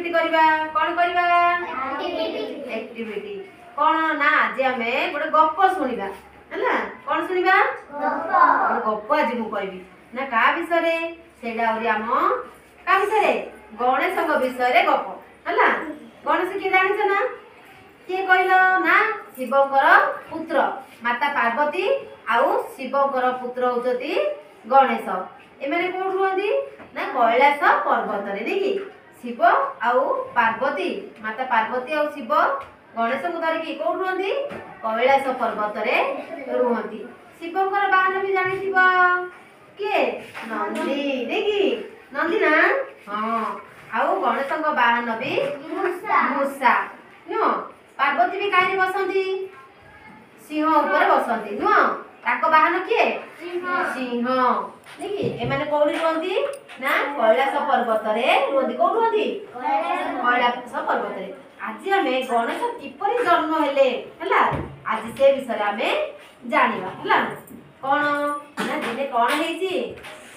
activity करबा कोन करबा activity कोन ना आज हमें गोटे गप्प सुनिबा हला कोन सुनिबा गप्प आज मु कहबी ना का विषय रे सेडा ओरी हम का विषय रे गणेश को विषय रे गप्प हला गणेश के जानिछ ना के कहलो ना शिवकर पुत्र माता पार्वती आउ शिवकर पुत्र होचती गणेश एमाने कोठ रुहंती ना कैलाश पर्वत रे देखि शिव आउ पार्वती माता पार्वती आउ शिव गणेश को धरिकी कोठ रुहंती कैलाश पर्वत रे रुहंती शिवकर बाहन भी जानिथिबो के नंदी देखि नंदी ना हां आउ गणेश को बाहन भी मूषा नो पार्वती भी काहे बसंती सिंह ऊपर बसंती नो ताको बाहन किए सिंह देखि एमाने कोडी रुहंती ना कैलाश पर्वत रे रुहंती को रुहंती कैलाश पर्वत रे आज हमें गणेश किपरि जन्म हेले हला आज से विषय हमें जानिबा हला कोन ना दिने कोन हेची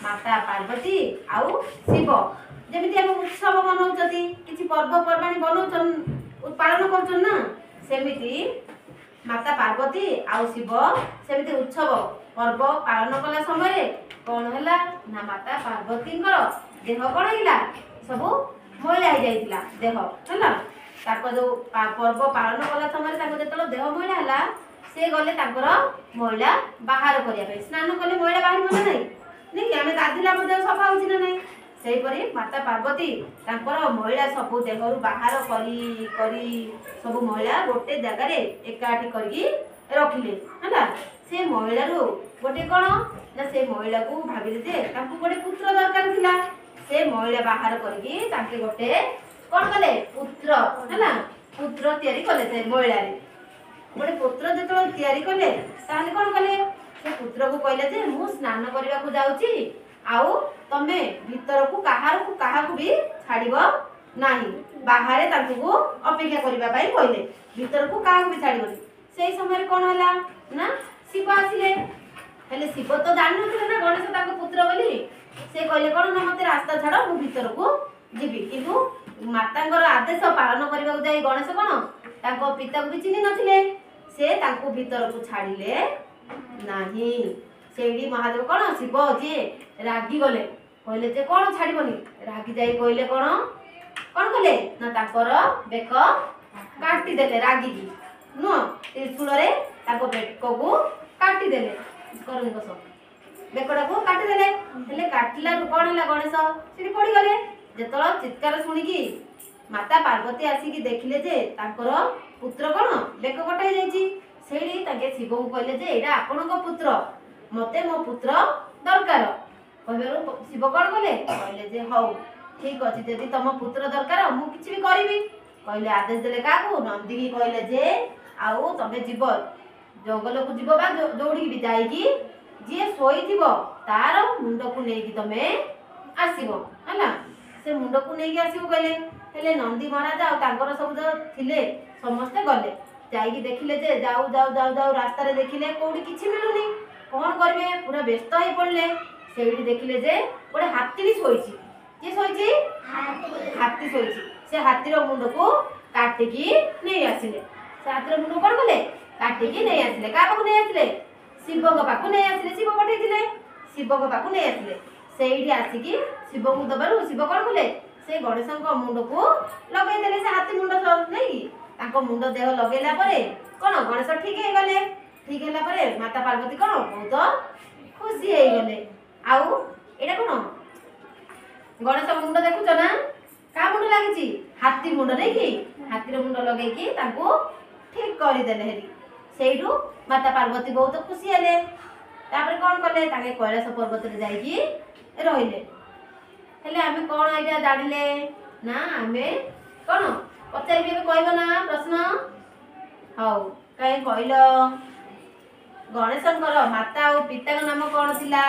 माता पार्वती आउ शिव जेमिति हम उत्सव मनौचती किछि पर्व पर्वाणी बनौचन पालन करछन ना सेमिति माता पार्वती आउ शिव सेमिति उत्सव पर्व पालन कला समय कोन हला ना माता पार्वती देह कोन हिला सब मैला हो जाइतिला देह हला ताको जो पर्व पालन कला समय ताको जेतलो देह मैला हला से गले ताकर मैला बाहर करिया पे स्नान कले मैला बाहर मन नै नै हमें गाधिला देह सफा होछि ना नै सेही परी माता पार्वती तांकर मैला सब देहरु बाहर करी करी सब मैला गोटे जगह रे एकाठी करगी रखिले हला से मैला रु गोटे कोन ना से मैला को भाबिले जे तांको गोटे पुत्र दरकार थिला से मैला बाहर करगी तांके गोटे कोन कले पुत्र हला पुत्र तयारी कले से मैला रे गोटे पुत्र जतो तयारी कले ताले कोन कले से पुत्र को कहले जे मु स्नान करबा को जाउची आउ तमे भीतर को काहा को भी छाड़िबो नाही बाहर तांको अपेक्षा करबा पई कहले भीतर को काहा को भी छाड़िबो सेही समय कोन हला ना शिव आसिले हेले शिव तो जानि नथिले ना गणेश ताको पुत्र बोली से कहले कोन ना मते रास्ता छाड़ मु भीतर को जीबी किंतु मातांगर आदेश पालन करबा को जाई गणेश कोन ताको पिता को भी चिन्हि नथिले से ताको भीतर को छाड़िले नाही सेडी महादेव कोन शिव जे रागी गले कहले जे कोन छाड़िबनी रागी जाई कहले कोन कोन कले ना ताकर बेक काटी देले रागी की नो त्रिशूल रे ताको बेक को काटी देले करन को सब बेकड़ा को काटी देले हेले काटला कोन हला गणेश सेडी पड़ी गले जेतलो चित्कार सुनी की माता पार्वती आसी की देखिले जे ताकर पुत्र कोन बेक कटाई जाईची सेडी ताके शिव को कहले जे एडा आपन को पुत्र मते मो पुत्र दरकार कहबेरु शिव कोन कहले कहले जे हौ ठीक अछि जदी तम पुत्र दरकार मु किछि भी करबी कहले आदेश देले काकू नंदी की कहले जे आउ तमे जीव जंगल को जीव बा दौड़ी भी जाई की जे सोई थिबो तार मुंड को नै की तमे आसीबो हला से मुंड को नै की आसीबो कहले हेले नंदी महाराज आ तांकर सब जो थिले समस्त गले जाई की देखिले जे जाऊ जाऊ जाऊ जाऊ रास्ता रे देखिले कोडी किछि मिलुनी कोन करबे पूरा व्यस्त होई पड़ले सेठी देखिले जे गोटे हाथी सोईची के सोईची हाथी सोईची से हाथीर मुंड को काटिकी नै आसिले से हाथीर मुंड कोन कले काटिकी नै आसिले का पाकु नै आसिले शिव को पाकु नै आसिले शिव पठै दिले शिव को पाकु नै आसिले सेठी आसिकी शिव को दबारु शिव कोन कले से गणेश को मुंड को लगाई देले से हाथी मुंड नै ताको मुंड देह लगेला परे कोन गणेश ठीक हे गले ठीक हैला परे माता पार्वती कोन बहुत खुशी हे गले आउ एडा कोन गणेश मुंड देखुछ ना का मुंड लागिची हाथी मुंड नै की हाथीर मुंड लगै की ताको ठीक करि देले हेरी सेइडू माता पार्वती बहुत खुशी हेले तापर कोन करले ताके कैलाश पर्वत रे जाई की रहिले हेले हमें कोन आइडिया जानिले ना हमें कोन पचारि के कहबो ना प्रश्न हौ काई कहलो गणेशंकर माता और पिता का नाम कौन थिला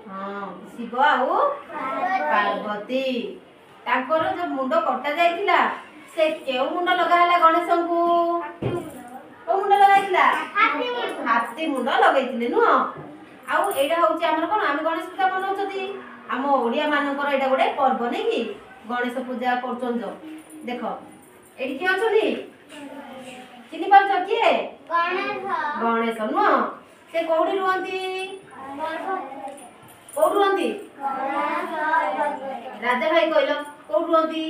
हां शिव आउ पार्वती तांकर जो मुंड कटा जाइतिला से केउ मुंड लगाला गणेश को ओ मुंड लगाइतिला हाथी मुंड लगाइतिले नु आउ एडा होची हमर कोन हम गणेश पूजा मनौचती आम ओडिया मानकर एटा गोटे पर्व नहीं कि गणेश पूजा करछन जो देख एठी के अछनी चिनी पारछ किए गणेश नुह से कोडी रुहंती कोड रुहंती राजा भाई कहलो कोड रुहंती